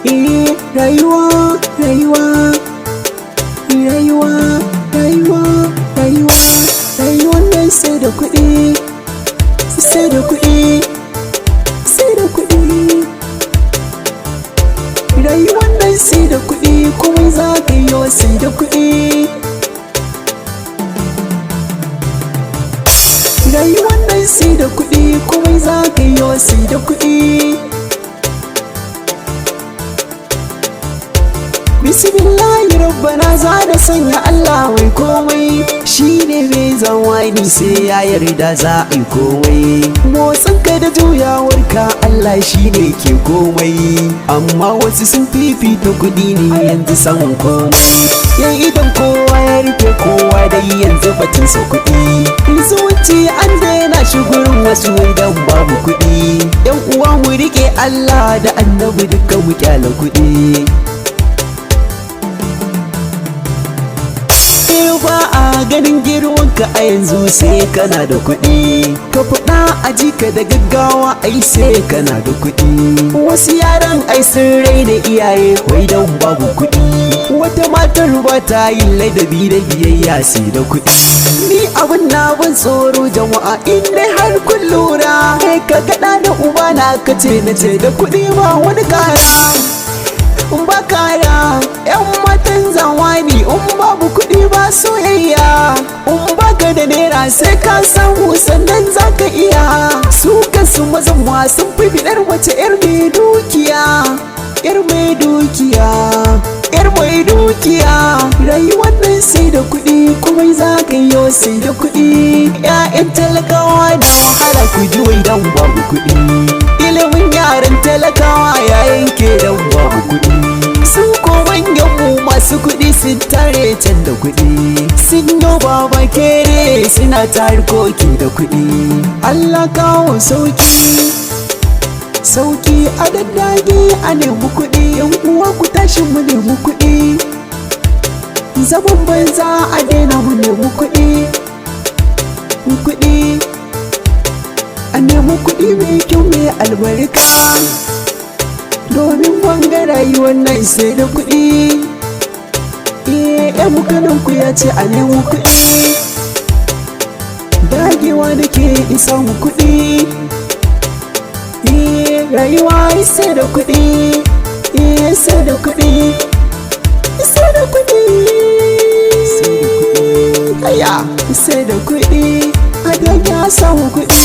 Rayuwa, rayuwa, rayuwa, rayuwa, rayuwa, rayuwar nan sai da kuɗi, sai da kuɗi, sai da kuɗi. Rayuwar nan sai da kuɗi, kuma za ka yi wa sai da kuɗi. Rayuwar nan sai da kuɗi, kuma za ka yi wa sai da kuɗi. Bismillahi rabbana za da sanya Allah mai komai, shi ne mai zawani sai ya yarda za a yi komai. Motsinka da juyawarka Allah shi ne ke komai, amma wasu sun fifita kuɗi ne yanzu samun komai. Yan idan kowa ya rufe kowa dai yanzu batunsa kuɗi. Zuci an daina shi gurin wasu idan babu kuɗi. Yan uwa mu rike Allah da annabi duka mu kyala kuɗi. Ba a ganin girmanka a yanzu sai kana da kuɗi, ka faɗa a jika da gaggawa ai sai kana da kuɗi. Wasu yaran ai sun raina iyaye wai don babu kuɗi, wata matar ba ta yin ladabi da biyayya sai da kuɗi. Ni abin na ban tsoro jama'a in dai har kun lura, kai ka gaɗa da uba na kace na ce da kuɗi ba wani kara. Ba kara, 'yan matan zamani in babu kuɗi ba soyayya. In baka da naira sai ka samu sannan za ka iya. Su kansu mazan sun fi bidar wace 'yar mai dukiya, 'yar mai dukiya, 'yar mai dukiya. Rayuwar nan sai da kuɗi, kuma za ka yi sai da kuɗi. 'Ya'yan talakawa da wahala ku ji wai dan babu kuɗi. Ilimin yaran talakawa ya yanke dan babu kuɗi. Sun ko manyanmu masu kuɗi sun tare can da kuɗi, sun yi baba kere suna tarkoki da kuɗi. Allah kawo sauki, sauki a daddage a nemi kuɗi. Yan uwa ku tashi mu nemi kuɗi, zaman banza a daina mu nemi kuɗi. Kuɗi a nemi kuɗi mai kyau mai albarka, domin wanga rayuwar nan sai da kuɗi. Yan mukanan ku ya ce a nemo kuɗi, dagewa da ke isa mu kuɗi. Rayuwa sai da kuɗi, sai da kuɗi, sai da kuɗi, sai da kuɗi, a dage a samu kuɗi.